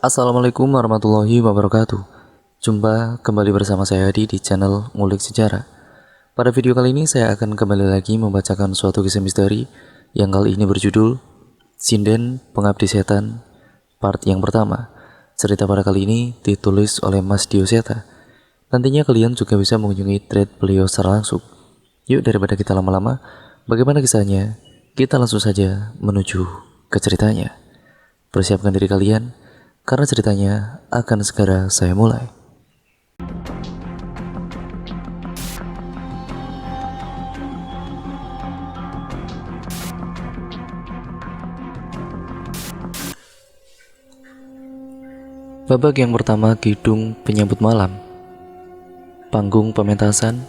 Assalamualaikum warahmatullahi wabarakatuh. Jumpa kembali bersama saya Hadi di channel Ngulik Sejarah. Pada video kali ini saya akan kembali lagi membacakan suatu kisah misteri yang kali ini berjudul Sinden Pengabdi Setan part yang pertama. Cerita pada kali ini ditulis oleh Mas Dioseta. Nantinya kalian juga bisa mengunjungi thread beliau secara langsung. Yuk daripada kita lama-lama, bagaimana kisahnya? Kita langsung saja menuju ke ceritanya. Persiapkan diri kalian, karena ceritanya akan segera saya mulai. Babak yang pertama, Kidung Penyambut Malam. Panggung pementasan.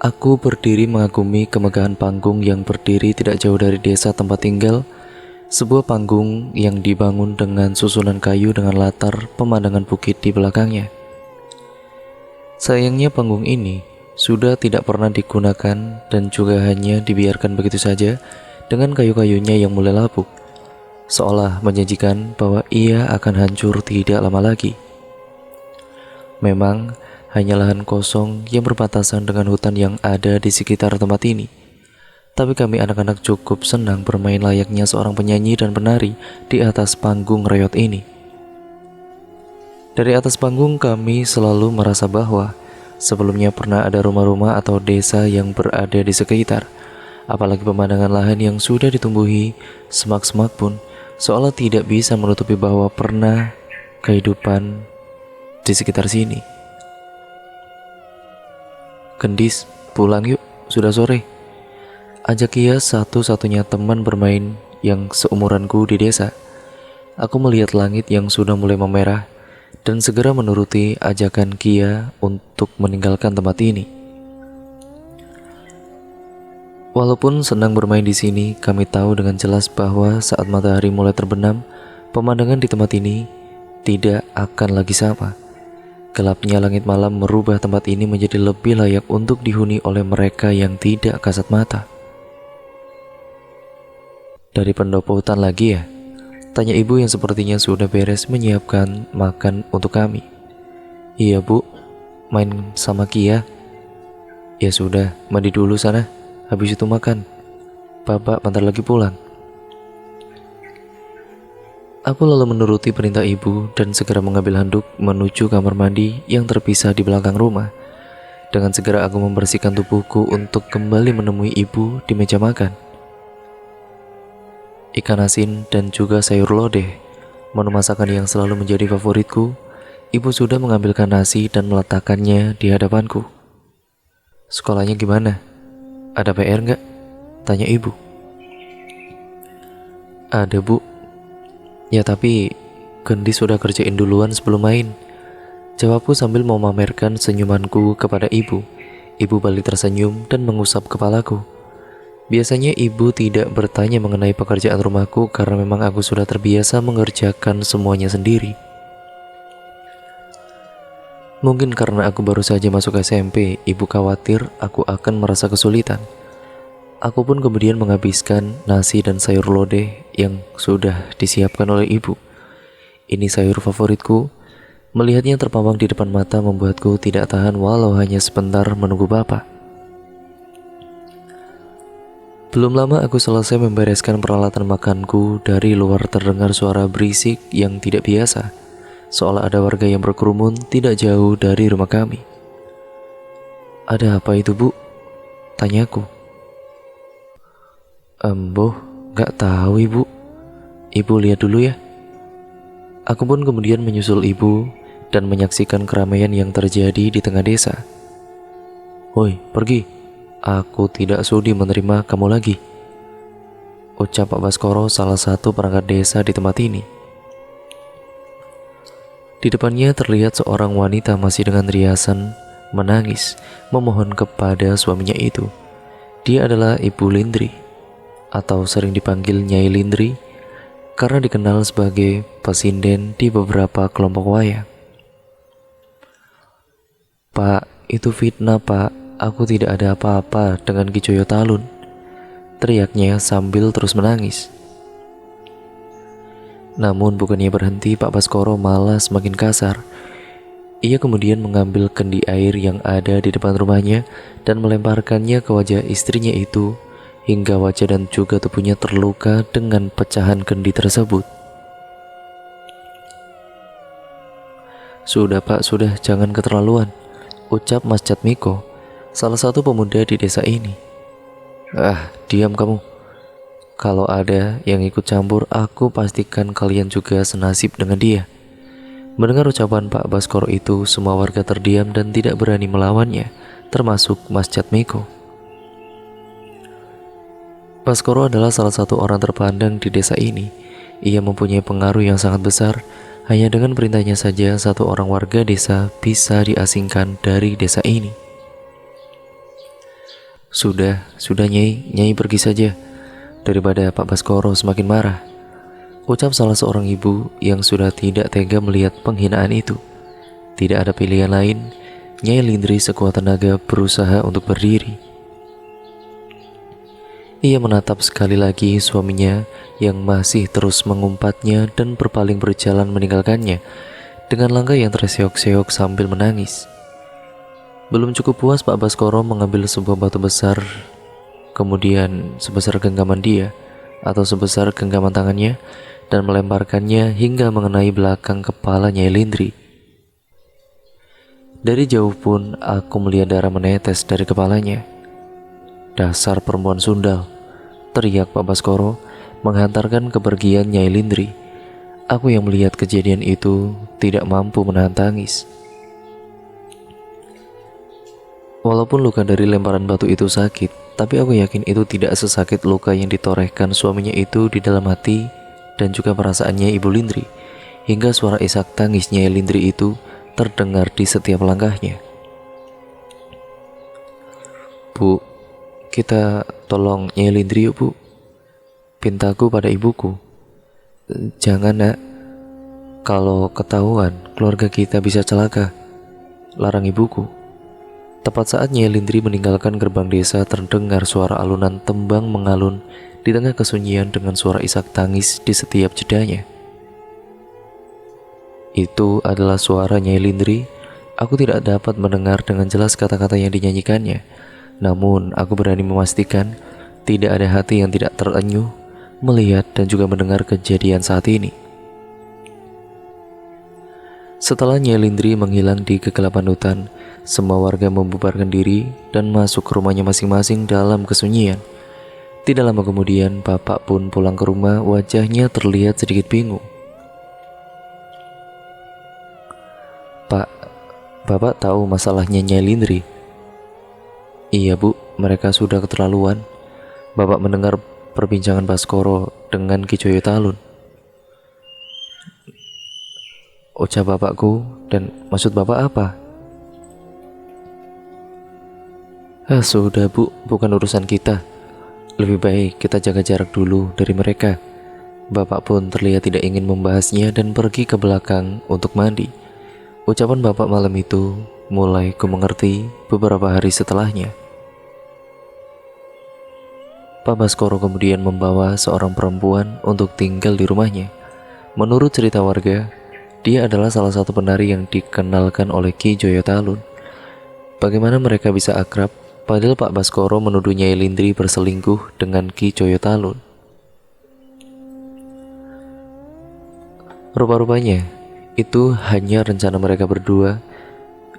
Aku berdiri mengagumi kemegahan panggung yang berdiri tidak jauh dari desa tempat tinggal. Sebuah panggung yang dibangun dengan susunan kayu dengan latar pemandangan bukit di belakangnya. Sayangnya panggung ini sudah tidak pernah digunakan dan juga hanya dibiarkan begitu saja dengan kayu-kayunya yang mulai lapuk, seolah menjanjikan bahwa ia akan hancur tidak lama lagi. Memang hanya lahan kosong yang berbatasan dengan hutan yang ada di sekitar tempat ini. Tapi kami anak-anak cukup senang bermain layaknya seorang penyanyi dan penari di atas panggung reot ini. Dari atas panggung kami selalu merasa bahwa sebelumnya pernah ada rumah-rumah atau desa yang berada di sekitar. Apalagi pemandangan lahan yang sudah ditumbuhi semak-semak pun seolah tidak bisa menutupi bahwa pernah kehidupan di sekitar sini. Gendis, pulang yuk, sudah sore. Ajak ia satu-satunya teman bermain yang seumuranku di desa. Aku melihat langit yang sudah mulai memerah dan segera menuruti ajakan Kia untuk meninggalkan tempat ini. Walaupun senang bermain di sini, kami tahu dengan jelas bahwa saat matahari mulai terbenam, pemandangan di tempat ini tidak akan lagi sama. Gelapnya langit malam merubah tempat ini menjadi lebih layak untuk dihuni oleh mereka yang tidak kasat mata. Dari pendopo hutan lagi ya? Tanya ibu yang sepertinya sudah beres menyiapkan makan untuk kami. Iya bu, main sama Kia. Ya sudah, mandi dulu sana, habis itu makan. Bapak bentar lagi pulang. Aku lalu menuruti perintah ibu dan segera mengambil handuk menuju kamar mandi yang terpisah di belakang rumah. Dengan segera aku membersihkan tubuhku untuk kembali menemui ibu di meja makan. Ikan asin dan juga sayur lodeh, menu masakan yang selalu menjadi favoritku. Ibu sudah mengambilkan nasi dan meletakkannya di hadapanku. Sekolahnya gimana? Ada PR nggak? Tanya ibu. Ada bu. Ya tapi Gendis sudah kerjain duluan sebelum main, jawabku sambil memamerkan senyumanku kepada ibu. Ibu balik tersenyum dan mengusap kepalaku. Biasanya ibu tidak bertanya mengenai pekerjaan rumahku karena memang aku sudah terbiasa mengerjakan semuanya sendiri. Mungkin karena aku baru saja masuk SMP, ibu khawatir aku akan merasa kesulitan. Aku pun kemudian menghabiskan nasi dan sayur lodeh yang sudah disiapkan oleh ibu. Ini sayur favoritku. Melihatnya terpampang di depan mata membuatku tidak tahan walau hanya sebentar menunggu bapak. Belum lama aku selesai membereskan peralatan makanku, dari luar terdengar suara berisik yang tidak biasa, seolah ada warga yang berkerumun tidak jauh dari rumah kami. Ada apa itu bu? Tanyaku. Boh, gak tahu ibu. Ibu lihat dulu ya. Aku pun kemudian menyusul ibu dan menyaksikan keramaian yang terjadi di tengah desa. Woi, pergi. Aku tidak sudi menerima kamu lagi, ucap Pak Baskoro, salah satu perangkat desa di tempat ini. Di depannya terlihat seorang wanita masih dengan riasan menangis memohon kepada suaminya itu. Dia adalah Ibu Lindri, atau sering dipanggil Nyai Lindri karena dikenal sebagai pesinden di beberapa kelompok wayang. Pak, itu fitnah pak. Aku tidak ada apa-apa dengan Ki Joyo Talun, teriaknya sambil terus menangis. Namun bukannya berhenti, Pak Baskoro malah semakin kasar. Ia kemudian mengambil kendi air yang ada di depan rumahnya dan melemparkannya ke wajah istrinya itu, hingga wajah dan juga tubuhnya terluka dengan pecahan kendi tersebut. "Sudah Pak, sudah, jangan keterlaluan," ucap Mas Jatmiko, salah satu pemuda di desa ini. "Ah, diam kamu. Kalau ada yang ikut campur, aku pastikan kalian juga senasib dengan dia." Mendengar ucapan Pak Baskoro itu, semua warga terdiam dan tidak berani melawannya, termasuk Mas Jatmiko. Baskoro adalah salah satu orang terpandang di desa ini. Ia mempunyai pengaruh yang sangat besar. Hanya dengan perintahnya saja, satu orang warga desa bisa diasingkan dari desa ini. Sudah Nyai, Nyai pergi saja, daripada Pak Baskoro semakin marah, ucap salah seorang ibu yang sudah tidak tega melihat penghinaan itu. Tidak ada pilihan lain, Nyai Lindri sekuat tenaga berusaha untuk berdiri. Ia menatap sekali lagi suaminya yang masih terus mengumpatnya dan berpaling berjalan meninggalkannya dengan langkah yang terseok-seok sambil menangis. Belum cukup puas, Pak Baskoro mengambil sebuah batu besar, kemudian sebesar genggaman dia atau sebesar genggaman tangannya, dan melemparkannya hingga mengenai belakang kepala Nyai Lindri. Dari jauh pun aku melihat darah menetes dari kepalanya. "Dasar perempuan sundal," teriak Pak Baskoro menghantarkan kepergian Nyai Lindri. Aku yang melihat kejadian itu tidak mampu menahan tangis. Walaupun luka dari lemparan batu itu sakit, tapi aku yakin itu tidak sesakit luka yang ditorehkan suaminya itu di dalam hati dan juga perasaannya Ibu Lindri, hingga suara isak tangis Nyai Lindri itu terdengar di setiap langkahnya. "Bu, kita tolong Nyai Lindri yuk Bu. Pintaku pada ibuku. Jangan nak, kalau ketahuan keluarga kita bisa celaka," larang ibuku. Tepat saat Nyai Lindri meninggalkan gerbang desa, terdengar suara alunan tembang mengalun di tengah kesunyian dengan suara isak tangis di setiap jedanya. Itu adalah suara Nyai Lindri. Aku tidak dapat mendengar dengan jelas kata-kata yang dinyanyikannya, namun aku berani memastikan tidak ada hati yang tidak terenyuh melihat dan juga mendengar kejadian saat ini. Setelah Nyai Lindri menghilang di kegelapan hutan, semua warga membubarkan diri dan masuk ke rumahnya masing-masing dalam kesunyian. Tidak lama kemudian, bapak pun pulang ke rumah, wajahnya terlihat sedikit bingung. "Pak, Bapak tahu masalahnya Nyai Lindri?" "Iya Bu, mereka sudah keterlaluan." Bapak mendengar perbincangan Baskoro dengan Ki Joyo Talun. Ucap bapakku, "Dan maksud bapak apa?" Sudah Bu, bukan urusan kita. Lebih baik kita jaga jarak dulu dari mereka." Bapak pun terlihat tidak ingin membahasnya dan pergi ke belakang untuk mandi. Ucapan bapak malam itu mulai ku mengerti beberapa hari setelahnya. Pak Baskoro kemudian membawa seorang perempuan untuk tinggal di rumahnya. Menurut cerita warga, dia adalah salah satu penari yang dikenalkan oleh Ki Joyo Talun. Bagaimana mereka bisa akrab, padahal Pak Baskoro menuduh Nyai Lindri berselingkuh dengan Ki Joyo Talun. Rupa-rupanya, itu hanya rencana mereka berdua,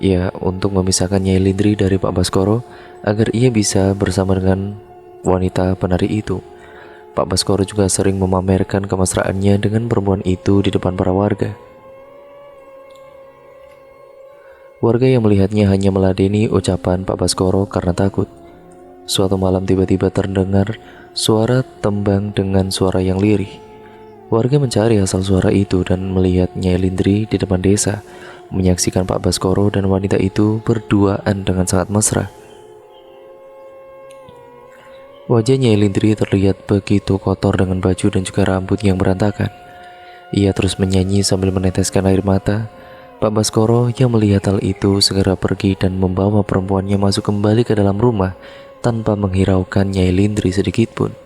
ya, untuk memisahkan Nyai Lindri dari Pak Baskoro agar ia bisa bersama dengan wanita penari itu. Pak Baskoro juga sering memamerkan kemesraannya dengan perempuan itu di depan para warga. Warga yang melihatnya hanya meladeni ucapan Pak Baskoro karena takut. Suatu malam tiba-tiba terdengar suara tembang dengan suara yang lirih. Warga mencari asal suara itu dan melihat Nyai Lindri di depan desa, menyaksikan Pak Baskoro dan wanita itu berduaan dengan sangat mesra. Wajah Nyai Lindri terlihat begitu kotor dengan baju dan juga rambut yang berantakan. Ia terus menyanyi sambil meneteskan air mata. Pak Baskoro yang melihat hal itu segera pergi dan membawa perempuannya masuk kembali ke dalam rumah tanpa menghiraukan Nyai Lindri sedikit pun.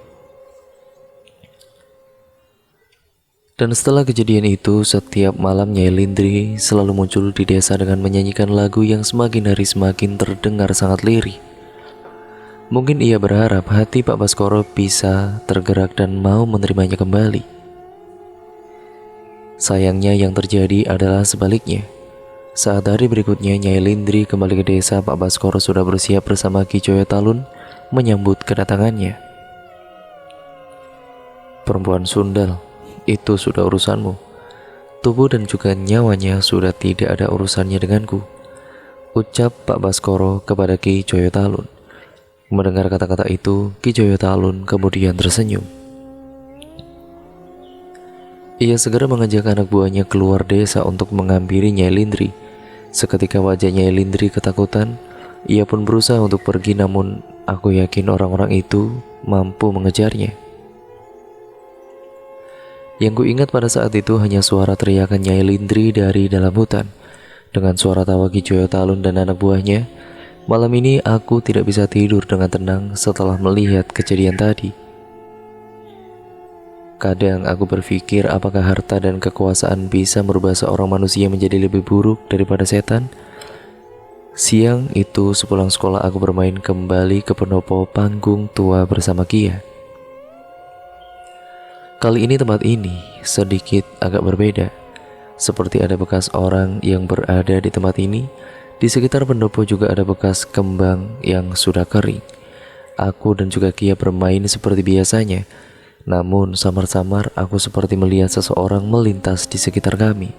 Dan setelah kejadian itu, setiap malam Nyai Lindri selalu muncul di desa dengan menyanyikan lagu yang semakin hari semakin terdengar sangat lirih. Mungkin ia berharap hati Pak Baskoro bisa tergerak dan mau menerimanya kembali. Sayangnya yang terjadi adalah sebaliknya. Saat hari berikutnya Nyai Lindri kembali ke desa, Pak Baskoro sudah bersiap bersama Ki Joyo Talun menyambut kedatangannya. Perempuan sundal, itu sudah urusanmu. Tubuh dan juga nyawanya sudah tidak ada urusannya denganku, ucap Pak Baskoro kepada Ki Joyo Talun. Mendengar kata-kata itu, Ki Joyo Talun kemudian tersenyum. Ia segera mengajak anak buahnya keluar desa untuk menghampiri Nyai Lindri. Seketika wajah Nyai Lindri ketakutan. Ia pun berusaha untuk pergi, namun aku yakin orang-orang itu mampu mengejarnya. Yang kuingat pada saat itu hanya suara teriakan Nyai Lindri dari dalam hutan. Dengan suara tawa Ki Joyo Talun dan anak buahnya, malam ini aku tidak bisa tidur dengan tenang setelah melihat kejadian tadi. Kadang aku berpikir apakah harta dan kekuasaan bisa merubah seorang manusia menjadi lebih buruk daripada setan? Siang itu sepulang sekolah aku bermain kembali ke pendopo panggung tua bersama Kia. Kali ini tempat ini sedikit agak berbeda. Seperti ada bekas orang yang berada di tempat ini. Di sekitar pendopo juga ada bekas kembang yang sudah kering. Aku dan juga Kia bermain seperti biasanya. Namun samar-samar aku seperti melihat seseorang melintas di sekitar kami.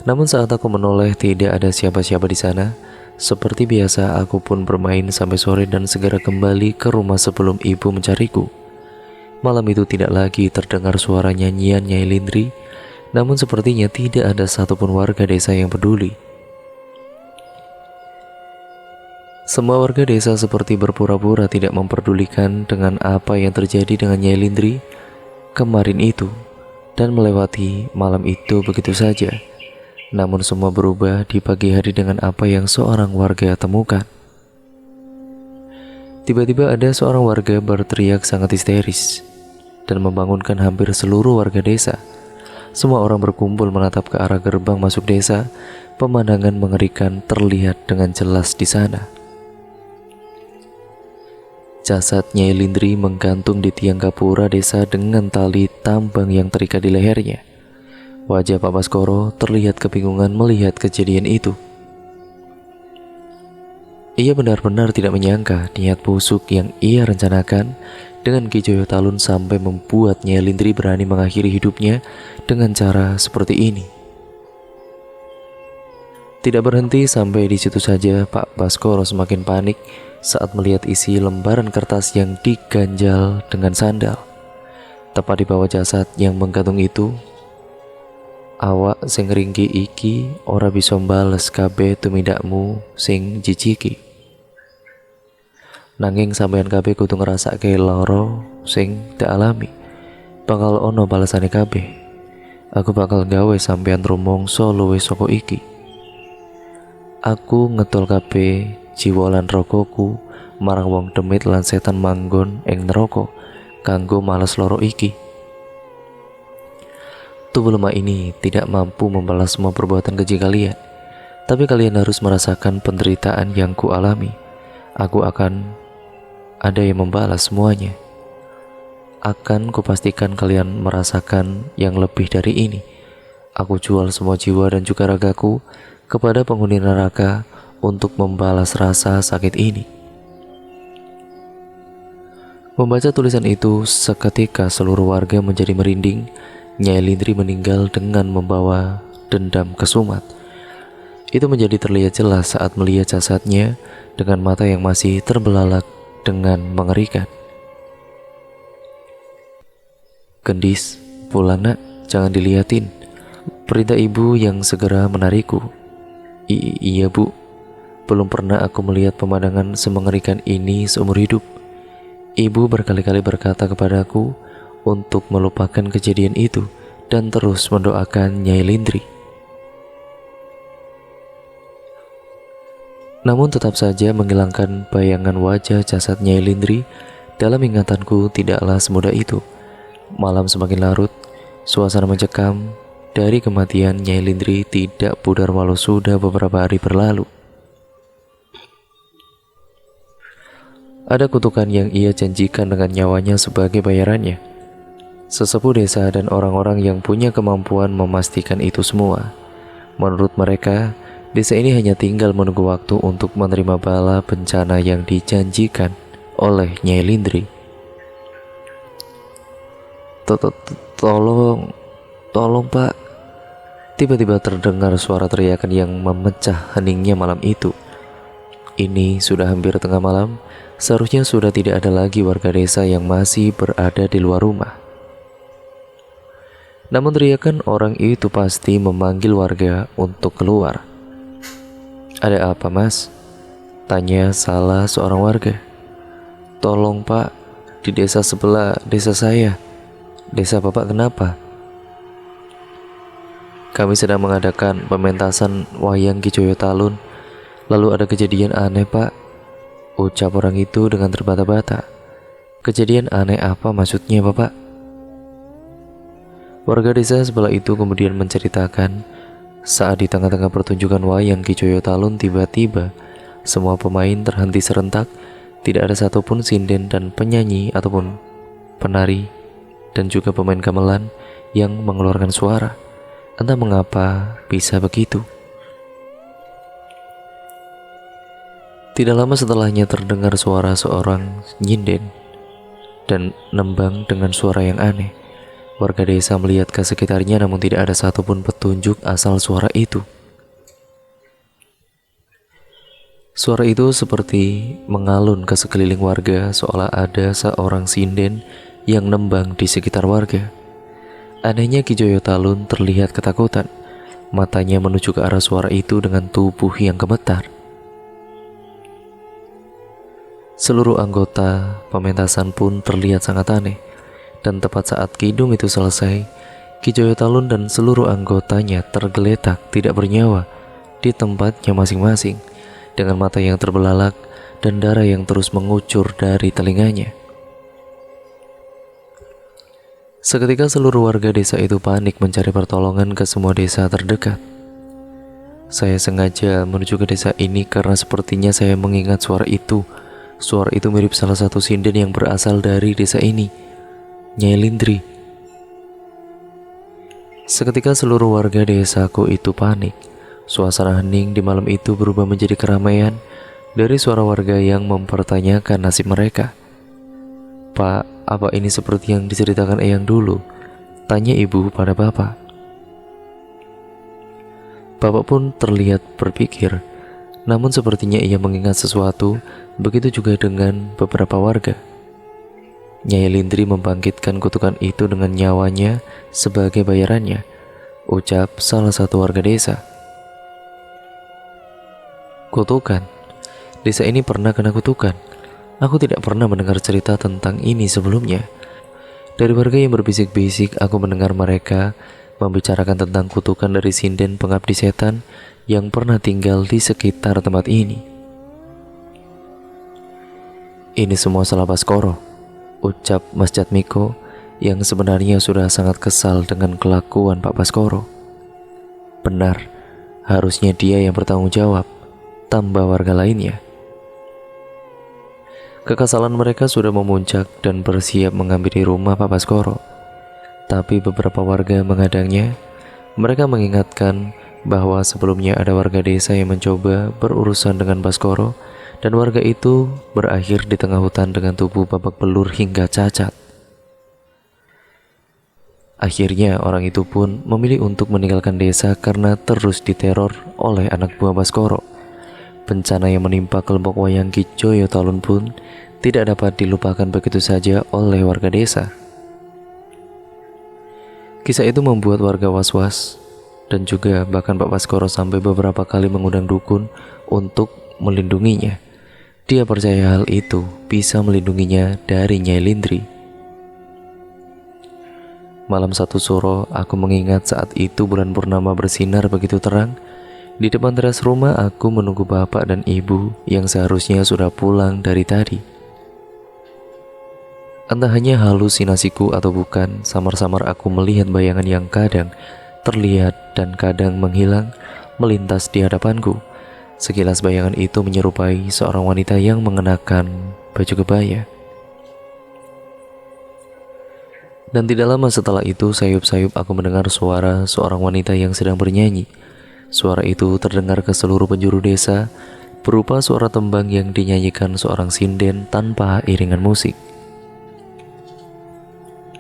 Namun saat aku menoleh tidak ada siapa-siapa di sana. Seperti biasa aku pun bermain sampai sore dan segera kembali ke rumah sebelum ibu mencariku. Malam itu tidak lagi terdengar suara nyanyian Nyai Lindri, namun sepertinya tidak ada satupun warga desa yang peduli. Semua warga desa seperti berpura-pura tidak memperdulikan dengan apa yang terjadi dengan Nyai Lindri kemarin itu, dan melewati malam itu begitu saja. Namun semua berubah di pagi hari dengan apa yang seorang warga temukan. Tiba-tiba ada seorang warga berteriak sangat histeris dan membangunkan hampir seluruh warga desa. Semua orang berkumpul menatap ke arah gerbang masuk desa. Pemandangan mengerikan terlihat dengan jelas di sana. Jasad Nyai Lindri menggantung di tiang gapura desa dengan tali tambang yang terikat di lehernya. Wajah Pak Baskoro terlihat kebingungan melihat kejadian itu. Ia benar-benar tidak menyangka niat busuk yang ia rencanakan dengan Ki Joyo Talun sampai membuat Nyai Lindri berani mengakhiri hidupnya dengan cara seperti ini. Tidak berhenti sampai di situ saja, Pak Baskoro semakin panik saat melihat isi lembaran kertas yang diganjal dengan sandal. Tepat di bawah jasad yang menggantung itu, awak sing ringgi iki ora bisa mbales kabeh tumindakmu sing jijiki. Nanging sampeyan kabeh kudu ngrasake lara sing tak alami. Bakal ono balasane kabeh. Aku bakal gawe sampeyan rumangsa luwih saka iki. Aku ngetol kabeh jiwa lan ragaku marang wong demit lan setan manggon ing neraka kanggo males loro iki. Tubuh lemah ini tidak mampu membalas semua perbuatan keji kalian, tapi kalian harus merasakan penderitaan yang ku alami. Aku akan ada yang membalas semuanya. Akan kupastikan kalian merasakan yang lebih dari ini. Aku jual semua jiwa dan juga ragaku kepada penghuni neraka untuk membalas rasa sakit ini. Membaca tulisan itu, seketika seluruh warga menjadi merinding. Nyai Lindri meninggal dengan membawa dendam kesumat. Itu menjadi terlihat jelas saat melihat jasadnya dengan mata yang masih terbelalak dengan mengerikan. Gendis, pulang nak, jangan dilihatin, perintah ibu yang segera menarikku. Iya bu, belum pernah aku melihat pemandangan semengerikan ini seumur hidup. Ibu berkali-kali berkata kepadaku untuk melupakan kejadian itu dan terus mendoakan Nyai Lindri. Namun tetap saja menghilangkan bayangan wajah jasad Nyai Lindri dalam ingatanku tidaklah semudah itu. Malam semakin larut, suasana mencekam. Dari kematian Nyai Lindri tidak pudar walau sudah beberapa hari berlalu. Ada kutukan yang ia janjikan dengan nyawanya sebagai bayarannya. Sesepuh desa dan orang-orang yang punya kemampuan memastikan itu semua. Menurut mereka, desa ini hanya tinggal menunggu waktu untuk menerima bala bencana yang dijanjikan oleh Nyai Lindri. Tolong, tolong Pak. Tiba-tiba terdengar suara teriakan yang memecah heningnya malam itu. Ini sudah hampir tengah malam, seharusnya sudah tidak ada lagi warga desa yang masih berada di luar rumah. Namun teriakan orang itu pasti memanggil warga untuk keluar. "Ada apa, Mas?" tanya salah seorang warga. "Tolong Pak, di desa sebelah desa saya. Desa Bapak kenapa?" "Kami sedang mengadakan pementasan wayang Ki Joyo Talun. Lalu ada kejadian aneh Pak," ucap orang itu dengan terbata-bata. "Kejadian aneh apa maksudnya Bapak?" Warga desa sebelah itu kemudian menceritakan saat di tengah-tengah pertunjukan wayang Ki Joyo Talun tiba-tiba semua pemain terhenti serentak. Tidak ada satupun sinden dan penyanyi ataupun penari dan juga pemain gamelan yang mengeluarkan suara. Entah mengapa bisa begitu. Tidak lama setelahnya terdengar suara seorang nyinden dan nembang dengan suara yang aneh. Warga desa melihat ke sekitarnya namun tidak ada satupun petunjuk asal suara itu. Suara itu seperti mengalun ke sekeliling warga seolah ada seorang sinden yang nembang di sekitar warga. Anehnya Ki Joyo Talun terlihat ketakutan. Matanya menuju ke arah suara itu dengan tubuh yang gemetar. Seluruh anggota pementasan pun terlihat sangat aneh. Dan tepat saat kidung itu selesai, Ki Joyo Talun dan seluruh anggotanya tergeletak tidak bernyawa di tempatnya masing-masing, dengan mata yang terbelalak dan darah yang terus mengucur dari telinganya. Seketika seluruh warga desa itu panik mencari pertolongan ke semua desa terdekat. Saya sengaja menuju ke desa ini karena sepertinya saya mengingat suara itu. Suara itu mirip salah satu sinden yang berasal dari desa ini, Nyai Lindri. Seketika seluruh warga desaku itu panik. Suasana hening di malam itu berubah menjadi keramaian dari suara warga yang mempertanyakan nasib mereka. "Pak, apa ini seperti yang diceritakan Eyang dulu?" tanya ibu pada bapak. Bapak pun terlihat berpikir, namun sepertinya ia mengingat sesuatu. Begitu juga dengan beberapa warga. Nyai Lindri membangkitkan kutukan itu dengan nyawanya sebagai bayarannya, ucap salah satu warga desa. "Kutukan? Desa ini pernah kena kutukan? Aku tidak pernah mendengar cerita tentang ini sebelumnya." Dari warga yang berbisik-bisik, aku mendengar mereka membicarakan tentang kutukan dari sinden pengabdi setan yang pernah tinggal di sekitar tempat ini. "Ini semua salah Baskoro," ucap Mas Jatmiko yang sebenarnya sudah sangat kesal dengan kelakuan Pak Baskoro. "Benar, harusnya dia yang bertanggung jawab," tambah warga lainnya. Kekesalan mereka sudah memuncak dan bersiap menghampiri rumah Pak Baskoro. Tapi beberapa warga menghadangnya. Mereka mengingatkan bahwa sebelumnya ada warga desa yang mencoba berurusan dengan Baskoro, dan warga itu berakhir di tengah hutan dengan tubuh babak belur hingga cacat. Akhirnya orang itu pun memilih untuk meninggalkan desa karena terus diteror oleh anak buah Baskoro. Bencana yang menimpa kelompok wayang Ki Joyo Talun pun tidak dapat dilupakan begitu saja oleh warga desa. Kisah itu membuat warga was-was, dan juga bahkan Pak Baskoro sampai beberapa kali mengundang dukun untuk melindunginya. Dia percaya hal itu bisa melindunginya dari Nyai Lindri. Malam satu suro, aku mengingat saat itu bulan purnama bersinar begitu terang. Di depan teras rumah aku menunggu bapak dan ibu yang seharusnya sudah pulang dari tadi. Entah hanya halusinasiku atau bukan, samar-samar aku melihat bayangan yang kadang terlihat dan kadang menghilang melintas di hadapanku. Sekilas bayangan itu menyerupai seorang wanita yang mengenakan baju kebaya. Dan tidak lama setelah itu, sayup-sayup aku mendengar suara seorang wanita yang sedang bernyanyi. Suara itu terdengar ke seluruh penjuru desa, berupa suara tembang yang dinyanyikan seorang sinden tanpa iringan musik.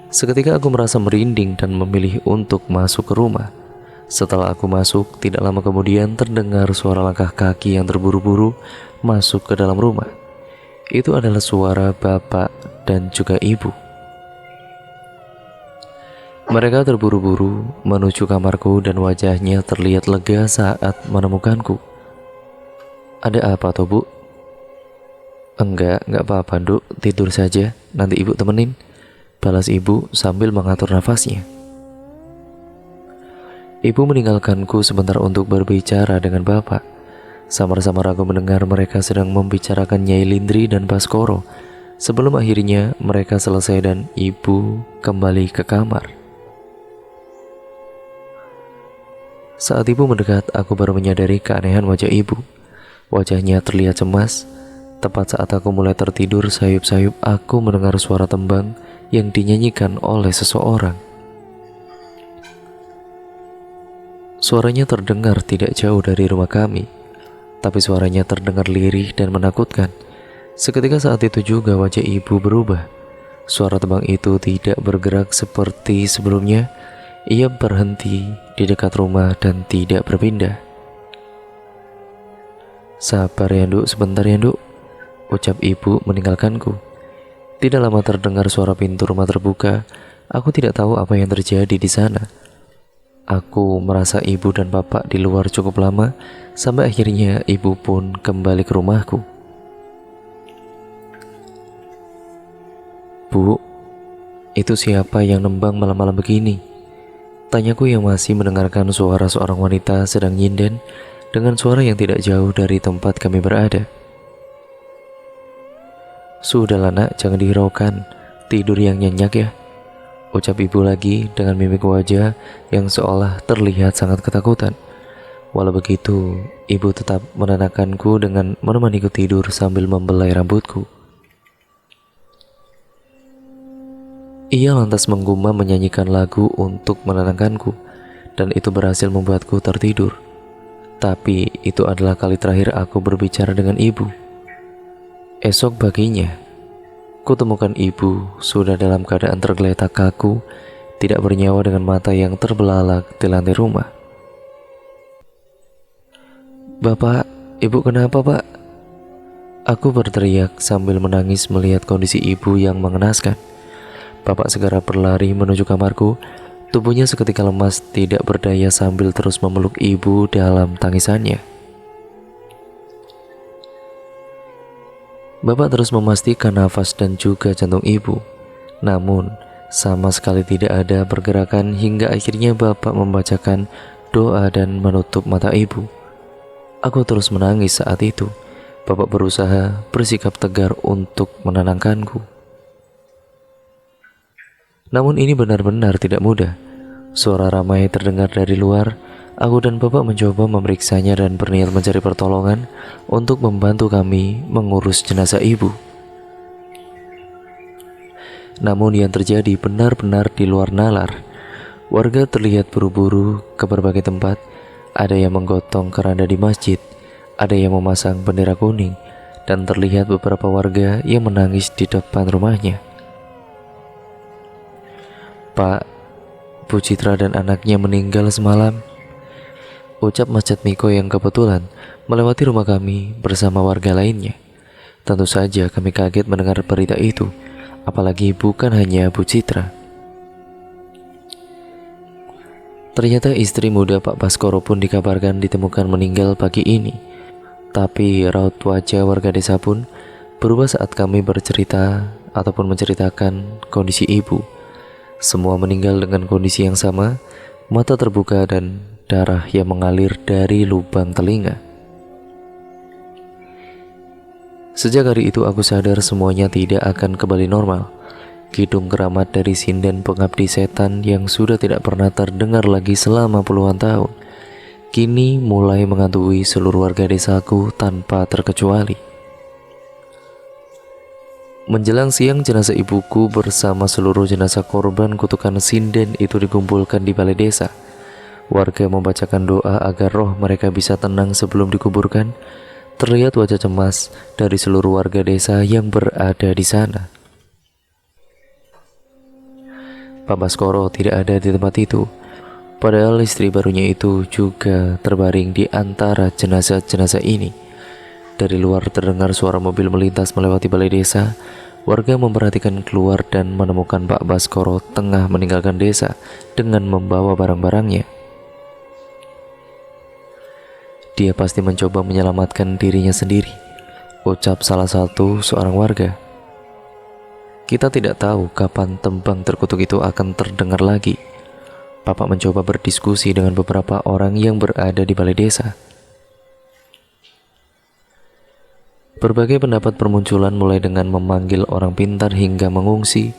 Seketika aku merasa merinding dan memilih untuk masuk ke rumah. Setelah aku masuk, tidak lama kemudian terdengar suara langkah kaki yang terburu-buru masuk ke dalam rumah. Itu adalah suara bapak dan juga ibu. Mereka terburu-buru menuju kamarku dan wajahnya terlihat lega saat menemukanku. "Ada apa toh, Bu?" Enggak apa-apa, Nduk, tidur saja, nanti ibu temenin," balas ibu sambil mengatur nafasnya. Ibu meninggalkanku sebentar untuk berbicara dengan bapak. Samar-samar aku mendengar mereka sedang membicarakan Nyai Lindri dan Baskoro. Sebelum akhirnya mereka selesai dan ibu kembali ke kamar. Saat ibu mendekat, aku baru menyadari keanehan wajah ibu. Wajahnya terlihat cemas. Tepat saat aku mulai tertidur, sayup-sayup aku mendengar suara tembang yang dinyanyikan oleh seseorang. Suaranya terdengar tidak jauh dari rumah kami, tapi suaranya terdengar lirih dan menakutkan. Seketika saat itu juga wajah ibu berubah. Suara tembang itu tidak bergerak seperti sebelumnya. Ia berhenti di dekat rumah dan tidak berpindah. "Sabar ya, Nduk, sebentar ya, Nduk," ucap ibu meninggalkanku. Tidak lama terdengar suara pintu rumah terbuka. Aku tidak tahu apa yang terjadi di sana. Aku merasa ibu dan bapak di luar cukup lama, sampai akhirnya ibu pun kembali ke rumahku. "Bu, itu siapa yang nembang malam-malam begini?" tanyaku yang masih mendengarkan suara seorang wanita sedang nyinden dengan suara yang tidak jauh dari tempat kami berada. "Sudahlah nak, jangan dihiraukan, tidur yang nyenyak ya," ucap ibu lagi dengan mimik wajah yang seolah terlihat sangat ketakutan. Walau begitu, ibu tetap menenangkanku dengan menemaniku tidur sambil membelai rambutku. Ia lantas menggumam menyanyikan lagu untuk menenangkanku, dan itu berhasil membuatku tertidur. Tapi itu adalah kali terakhir aku berbicara dengan ibu. Esok paginya, kutemukan ibu sudah dalam keadaan tergeletak kaku, tidak bernyawa dengan mata yang terbelalak di lantai rumah. "Bapak, ibu kenapa, Pak?" aku berteriak sambil menangis melihat kondisi ibu yang mengenaskan. Bapak segera berlari menuju kamarku. Tubuhnya seketika lemas, tidak berdaya sambil terus memeluk ibu dalam tangisannya. Bapak terus memastikan nafas dan juga jantung ibu. Namun, sama sekali tidak ada pergerakan hingga akhirnya Bapak membacakan doa dan menutup mata ibu. Aku terus menangis saat itu. Bapak berusaha bersikap tegar untuk menenangkanku. Namun ini benar-benar tidak mudah. Suara ramai terdengar dari luar. Aku dan Bapak mencoba memeriksanya dan berniat mencari pertolongan untuk membantu kami mengurus jenazah ibu. Namun yang terjadi benar-benar di luar nalar. Warga terlihat buru-buru ke berbagai tempat. Ada yang menggotong keranda di masjid, ada yang memasang bendera kuning, dan terlihat beberapa warga yang menangis di depan rumahnya. "Pak, Bu Citra dan anaknya meninggal semalam," ucap Mas Miko yang kebetulan melewati rumah kami bersama warga lainnya. Tentu saja kami kaget mendengar berita itu, apalagi bukan hanya Bu Citra. Ternyata istri muda Pak Baskoro pun dikabarkan ditemukan meninggal pagi ini. Tapi raut wajah warga desa pun berubah saat kami bercerita ataupun menceritakan kondisi ibu. Semua meninggal dengan kondisi yang sama, mata terbuka dan darah yang mengalir dari lubang telinga. Sejak hari itu aku sadar semuanya tidak akan kembali normal. Kidung keramat dari sinden pengabdi setan yang sudah tidak pernah terdengar lagi selama puluhan tahun, kini mulai menghantui seluruh warga desaku tanpa terkecuali. Menjelang siang, jenazah ibuku bersama seluruh jenazah korban kutukan sinden itu dikumpulkan di balai desa. Warga membacakan doa agar roh mereka bisa tenang sebelum dikuburkan. Terlihat wajah cemas dari seluruh warga desa yang berada di sana. Pak Baskoro tidak ada di tempat itu, padahal istri barunya itu juga terbaring di antara jenazah-jenazah ini. Dari luar terdengar suara mobil melintas melewati balai desa. Warga memperhatikan keluar dan menemukan Pak Baskoro tengah meninggalkan desa dengan membawa barang-barangnya. Dia pasti mencoba menyelamatkan dirinya sendiri, ucap salah satu seorang warga. Kita tidak tahu kapan tembang terkutuk itu akan terdengar lagi. Bapak mencoba berdiskusi dengan beberapa orang yang berada di balai desa. Berbagai pendapat bermunculan, mulai dengan memanggil orang pintar hingga mengungsi.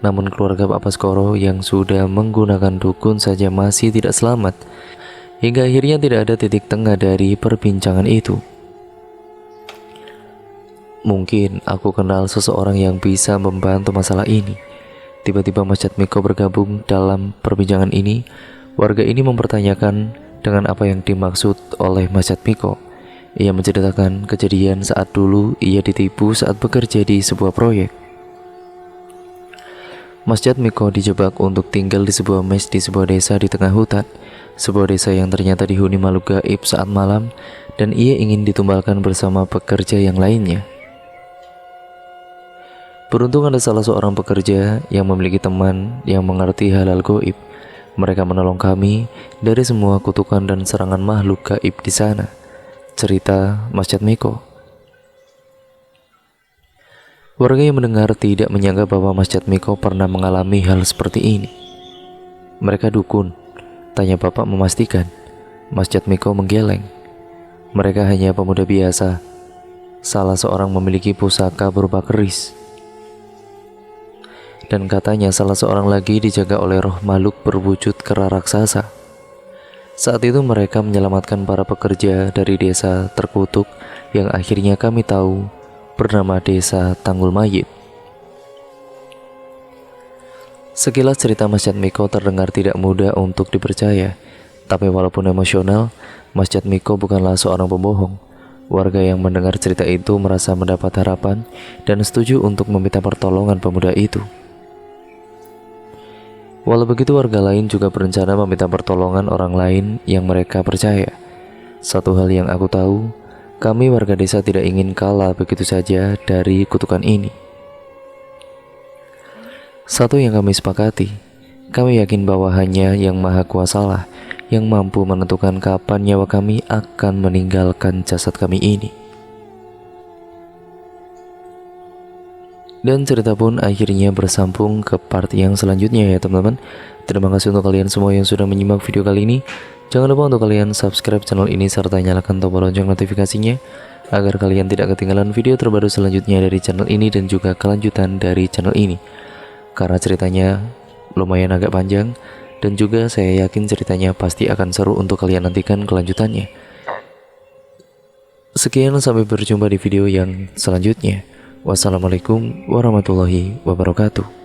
Namun keluarga Pak Baskoro yang sudah menggunakan dukun saja masih tidak selamat. Hingga akhirnya tidak ada titik tengah dari perbincangan itu. Mungkin aku kenal seseorang yang bisa membantu masalah ini. Tiba-tiba Mas Jatmiko bergabung dalam perbincangan ini. Warga ini mempertanyakan dengan apa yang dimaksud oleh Mas Jatmiko. Ia menceritakan kejadian saat dulu ia ditipu saat bekerja di sebuah proyek. Mas Jatmiko dijebak untuk tinggal di sebuah mes di sebuah desa di tengah hutan. Sebuah desa yang ternyata dihuni makhluk gaib saat malam, dan ia ingin ditumbalkan bersama pekerja yang lainnya. Beruntung ada salah seorang pekerja yang memiliki teman yang mengerti hal-hal gaib. Mereka menolong kami dari semua kutukan dan serangan makhluk gaib di sana. Cerita Mas Jatmiko. Warga yang mendengar tidak menyangka bahwa Mas Jatmiko pernah mengalami hal seperti ini. Mereka dukun, tanya bapak memastikan. Mas Jatmiko menggeleng. Mereka hanya pemuda biasa. Salah seorang memiliki pusaka berupa keris. Dan katanya salah seorang lagi dijaga oleh roh makhluk berwujud kera raksasa. Saat itu mereka menyelamatkan para pekerja dari desa terkutuk yang akhirnya kami tahu bernama desa Tanggul Mayit. Sekilas cerita Mas Jatmiko terdengar tidak mudah untuk dipercaya, tapi walaupun emosional, Mas Jatmiko bukanlah seorang pembohong. Warga yang mendengar cerita itu merasa mendapat harapan dan setuju untuk meminta pertolongan pemuda itu. Walau begitu, warga lain juga berencana meminta pertolongan orang lain yang mereka percaya. Satu hal yang aku tahu, kami warga desa tidak ingin kalah begitu saja dari kutukan ini. Satu yang kami sepakati, kami yakin bahwa hanya Yang Maha Kuasalah yang mampu menentukan kapan nyawa kami akan meninggalkan jasad kami ini. Dan cerita pun akhirnya bersambung ke part yang selanjutnya ya teman-teman. Terima kasih untuk kalian semua yang sudah menyimak video kali ini. Jangan lupa untuk kalian subscribe channel ini serta nyalakan tombol lonceng notifikasinya agar kalian tidak ketinggalan video terbaru selanjutnya dari channel ini dan juga kelanjutan dari channel ini. Karena ceritanya lumayan agak panjang dan juga saya yakin ceritanya pasti akan seru untuk kalian nantikan kelanjutannya. Sekian, sampai berjumpa di video yang selanjutnya. Wassalamualaikum warahmatullahi wabarakatuh.